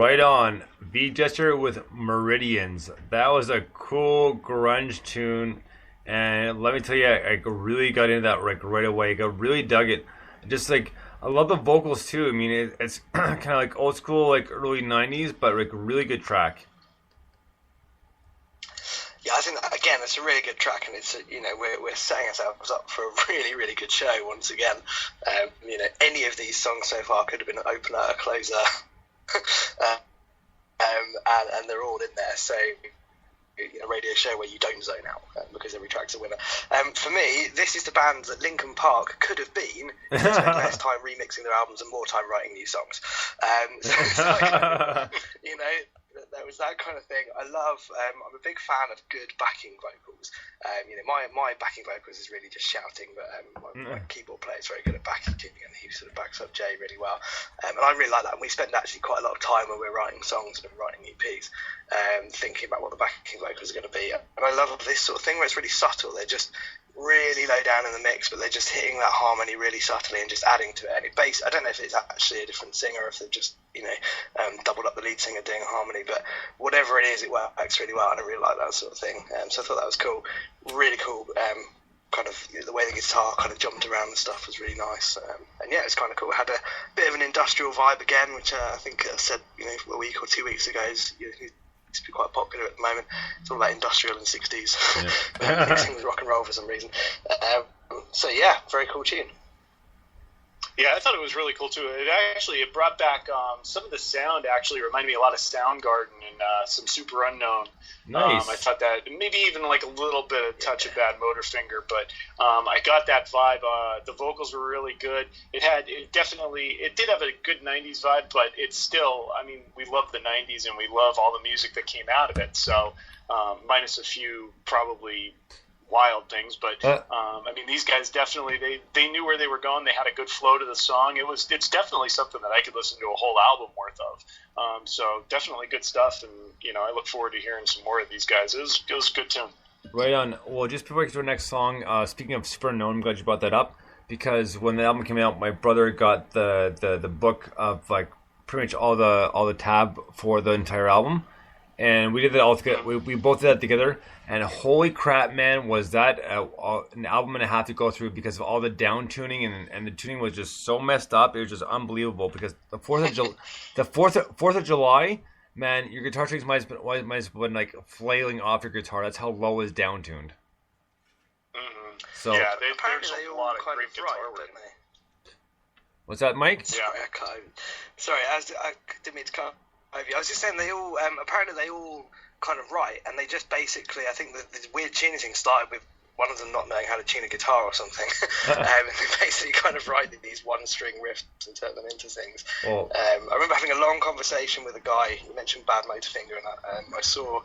Right on. V Gesture with Meridians. That was a cool grunge tune. And let me tell you, I really got into that right away. I really dug it. Just like, I love the vocals too. I mean, it's kind of like old school, like early 90s, but like really good track. Yeah, I think that, again, it's a really good track, and it's we're setting ourselves up for a really, really good show once again. Any of these songs so far could have been an opener, a closer, and they're all in there. So, a radio show where you don't zone out because every track's a winner. For me, this is the band that Linkin Park could have been if they spent less time remixing their albums and more time writing new songs. So it's like, there was that kind of thing. I'm a big fan of good backing vocals. My backing vocals is really just shouting, but my keyboard player is very good at backing, and he sort of backs up Jay really well. And I really like that. And we spend actually quite a lot of time when we're writing songs and writing EPs, thinking about what the backing vocals are going to be. And I love this sort of thing where it's really subtle. They're just really low down in the mix, but they're just hitting that harmony really subtly and just adding to it. And I don't know if it's actually a different singer, or if they've just doubled up the lead singer doing a harmony, but whatever it is, it works really well, and I really like that sort of thing. So I thought that was cool, really cool. Kind of the way the guitar kind of jumped around and stuff was really nice, and yeah, it's kind of cool. It had a bit of an industrial vibe again, which I think I said a week or 2 weeks ago is to be quite popular at the moment. It's all about industrial and 60s, mixing with rock and roll for some reason. So yeah, very cool tune. Yeah, I thought it was really cool too. It brought back some of the sound. Actually, reminded me a lot of Soundgarden and some Super Unknown. Nice. I thought that maybe even like a little bit of touch of Bad Motorfinger, but I got that vibe. The vocals were really good. It did have a good '90s vibe, but it's still. I mean, we love the '90s and we love all the music that came out of it. So, minus a few probably wild things, but I mean, these guys definitely they knew where they were going. They had a good flow to the song. It's definitely something that I could listen to a whole album worth of. So definitely good stuff, and I look forward to hearing some more of these guys. It was a good tune. Right on. Well, just before we get to our next song, speaking of Super Unknown, I'm glad you brought that up, because when the album came out, my brother got the book of like pretty much all the tab for the entire album. And we did that all together. We both did that together. And holy crap, man, was that an album and a half to go through, because of all the down tuning, and the tuning was just so messed up. It was just unbelievable, because the 4th of July, man, your guitar strings might have been like flailing off your guitar. That's how low is down tuned. Mm-hmm. So yeah, apparently there's they a all lot of kind great of guitar right, work. don't they? What's that, Mike? Sorry, I didn't mean to cut. I was just saying they all apparently they all kind of write, and they just basically, I think the weird tuning thing started with one of them not knowing how to tune a guitar or something, and they basically kind of write these one-string riffs and turn them into things. Oh. I remember having a long conversation with a guy. You mentioned Bad Motorfinger, and I saw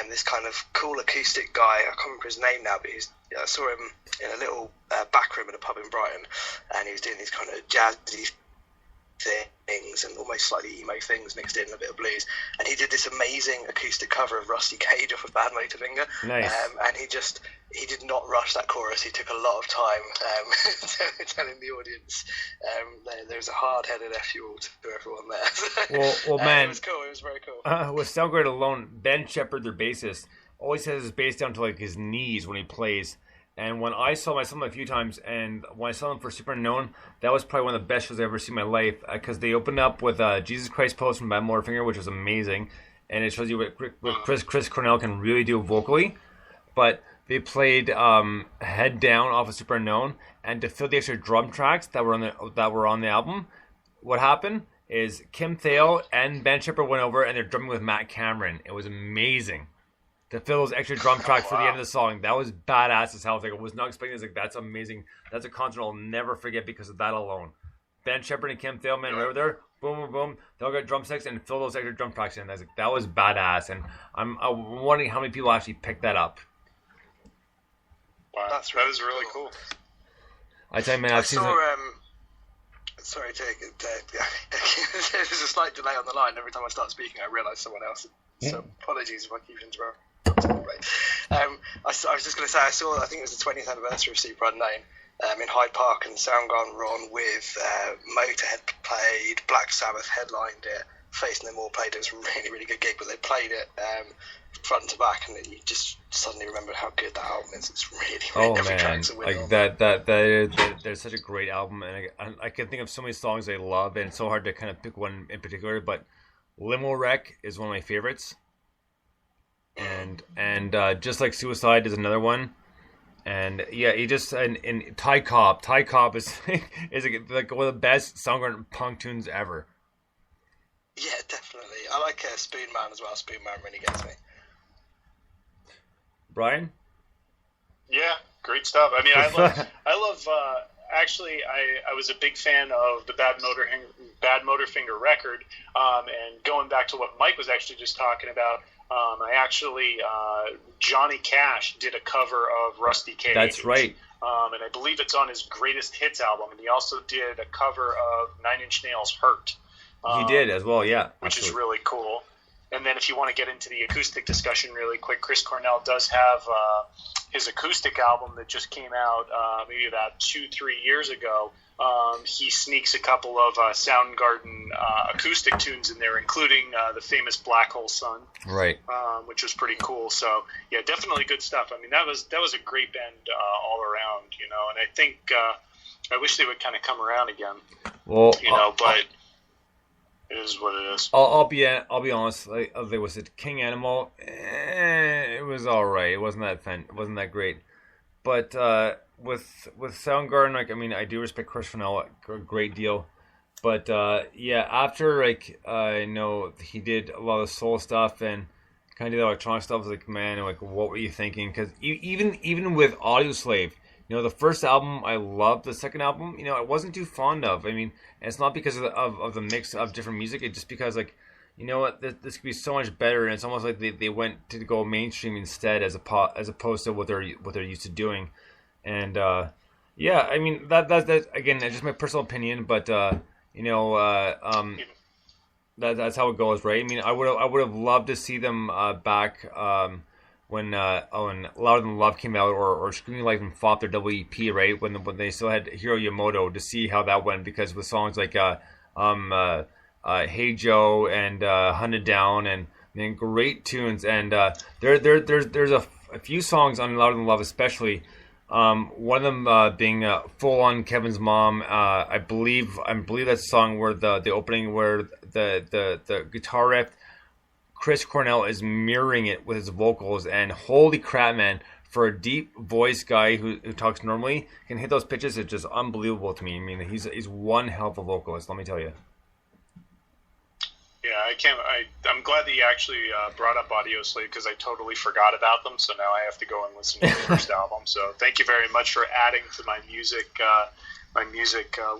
this kind of cool acoustic guy. I can't remember his name now, but I saw him in a little back room at a pub in Brighton, and he was doing these kind of jazzy things and almost slightly emo things mixed in a bit of blues, and he did this amazing acoustic cover of Rusty Cage off of Bad Motorfinger. Nice. And he did not rush that chorus. He took a lot of time telling the audience there's a hard-headed F you all to everyone there. Well, man, it was cool. It was very cool. With Soundgarden alone, Ben Shepherd, their bassist, always has his bass down to like his knees when he plays. And when I saw him a few times, and when I saw him for Super Unknown, that was probably one of the best shows I've ever seen in my life, because they opened up with Jesus Christ Pose from Bad Motorfinger, which was amazing, and it shows you what Chris Cornell can really do vocally. But they played Head Down off of Super Unknown, and to fill the extra drum tracks that were on the album, what happened is Kim Thale and Ben Shepherd went over and they're drumming with Matt Cameron. It was amazing. To fill those extra drum tracks for the end of the song. That was badass as hell. I was not expecting this. Like, that's amazing. That's a concert I'll never forget because of that alone. Ben Shepherd and Kim Thale, man, right over there. Boom, boom, boom. They'll get drumsticks and fill those extra drum tracks in. That was badass. And I'm wondering how many people actually picked that up. Wow, that is really cool. I tell you, man, I've seen sorry, there's a slight delay on the line. Every time I start speaking, I realise someone else. So apologies if I keep interrupting. I was just going to say, I think it was the 20th anniversary of Super Unknown in Hyde Park, and Soundgarden were on with Motorhead played, Black Sabbath headlined it, Face No More played it. It was a really, really good gig, but they played it front to back, and you just suddenly remember how good that album is. It's really every track's a winner. There's such a great album, and I can think of so many songs I love, and it's so hard to kind of pick one in particular. But Limo Wreck is one of my favorites, and Just Like Suicide is another one. And yeah, he just and Ty Cobb is like one of the best Soundgarden punk tunes ever. Yeah, definitely. I like Spoon Man as well. Spoon Man really gets me. Brian? Yeah, great stuff. I mean, I love. Actually, I was a big fan of the Bad Motorfinger record, and going back to what Mike was actually just talking about. Johnny Cash did a cover of Rusty Cage. That's right. And I believe it's on his greatest hits album. And he also did a cover of Nine Inch Nails' Hurt. He did as well, yeah. Which is really cool. And then if you want to get into the acoustic discussion really quick, Chris Cornell does have his acoustic album that just came out maybe about 2-3 years ago. He sneaks a couple of Soundgarden acoustic tunes in there, including the famous Black Hole Sun, right? Which was pretty cool. So yeah, definitely good stuff. I mean, that was a great band all around, you know. And I think I wish they would kind of come around again. Well, you know, but it is what it is. I'll be honest. Like, there was it King Animal. It was all right. It wasn't that great, but. With Soundgarden, like, I mean, I do respect Chris Cornell a great deal, but yeah, after like I know he did a lot of soul stuff and kind of did electronic stuff, I was like, man, like, what were you thinking? Because even with Audioslave, you know, the first album I loved, the second album, you know, I wasn't too fond of. I mean, and it's not because of the mix of different music, it's just because like, you know what, this could be so much better, and it's almost like they went to go mainstream instead as opposed to what they're used to doing. And yeah, I mean that again, that's just my personal opinion, but you know, that's how it goes, right? I mean, I would have loved to see them back when Louder Than Love came out, or Screaming Like Them fought their double EP, right? When they still had Hiro Yamamoto, to see how that went, because with songs like Hey Joe and Hunted Down, and man, great tunes, and there's a few songs on Louder Than Love especially. One of them being Full On Kevin's Mom. I believe that's a song where the opening, where the guitar riff, Chris Cornell is mirroring it with his vocals, and holy crap, man, for a deep voice guy who talks normally, can hit those pitches. It's just unbelievable to me. I mean, he's one hell of a vocalist, let me tell you. Yeah, I'm glad that you actually brought up Audioslave, because I totally forgot about them. So now I have to go and listen to the first album. So thank you very much for adding to my music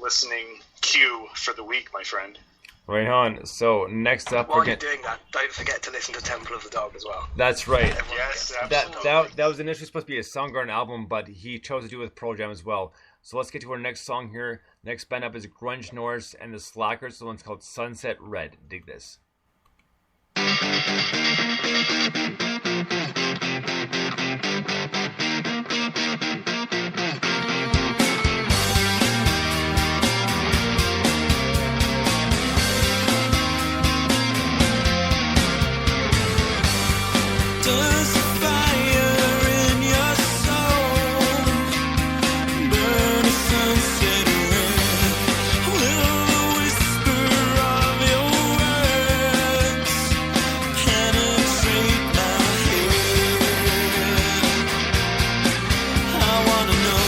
listening queue for the week, my friend. Right on. So next up, while you're doing that, don't forget to listen to Temple of the Dog as well. That's right. Yes, absolutely. That was initially supposed to be a Soundgarden album, but he chose to do it with Pearl Jam as well. So let's get to our next song here. Next band up is Grunge Norse and the Slackers. The one's called Sunset Red. Dig this. I wanna know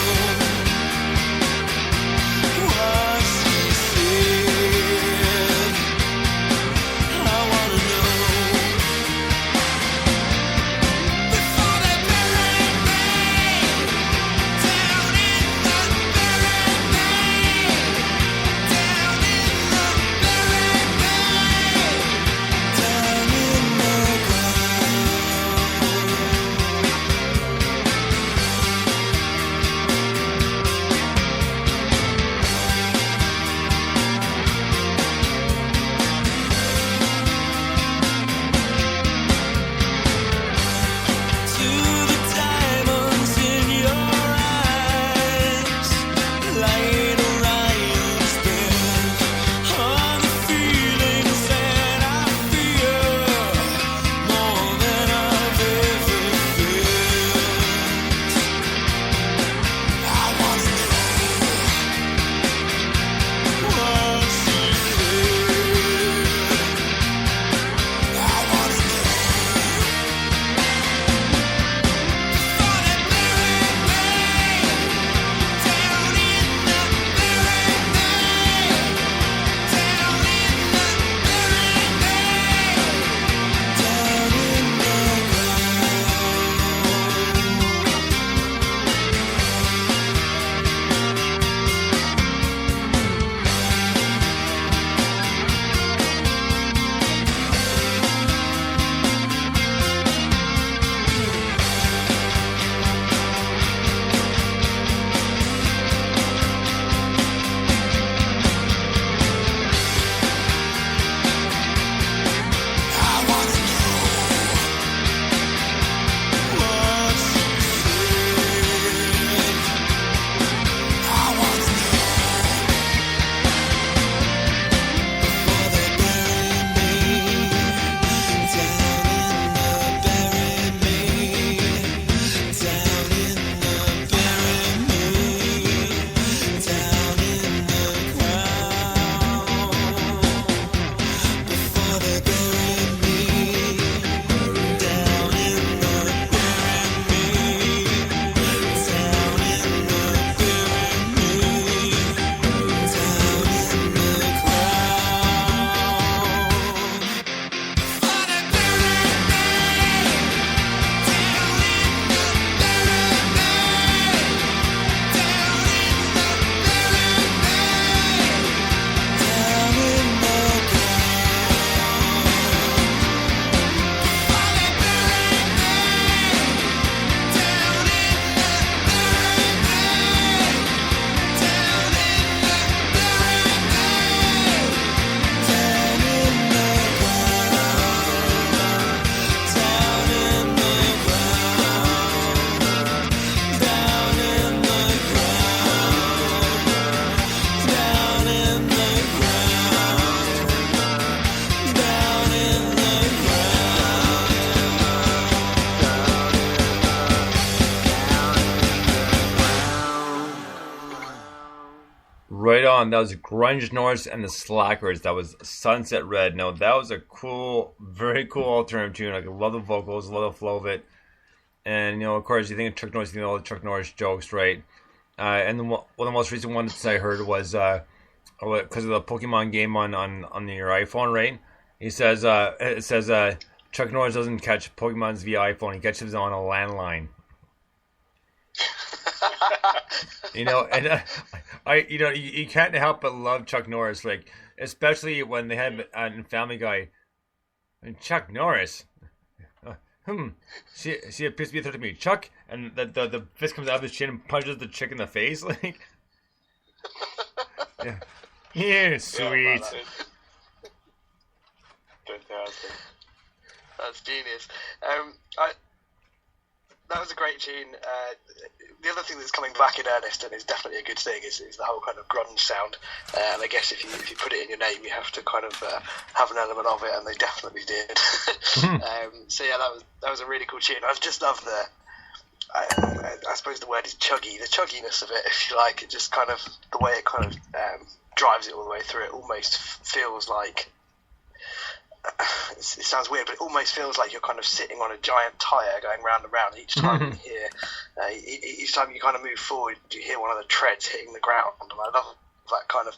Right on. That was Grunge Norse and the Slackers. That was Sunset Red. Now, that was a cool, very cool alternative tune. Like, I love the vocals, love the flow of it. And, of course, you think of Chuck Norris, you know all the Chuck Norris jokes, right? And then one of the most recent ones I heard was because of the Pokemon game on your iPhone, right? He says, it says, Chuck Norris doesn't catch Pokemons via iPhone. He catches them on a landline. And you can't help but love Chuck Norris, like, especially when they had in Family Guy, and Chuck Norris. She appears to be a threat to me, Chuck, and the fist comes out of his chin and punches the chick in the face, like. Yeah, sweet. Fantastic. That's genius. That was a great tune. The other thing that's coming back in earnest and is definitely a good thing is the whole kind of grunge sound. And I guess if you put it in your name, you have to kind of have an element of it, and they definitely did. So yeah, that was a really cool tune. I just love I suppose the word is chuggy, the chugginess of it, if you like. It just kind of, the way it kind of drives it all the way through. It almost feels like, it sounds weird, but it almost feels like you're kind of sitting on a giant tyre going round and round. Each time you hear, each time you kind of move forward, you hear one of the treads hitting the ground, and I love that kind of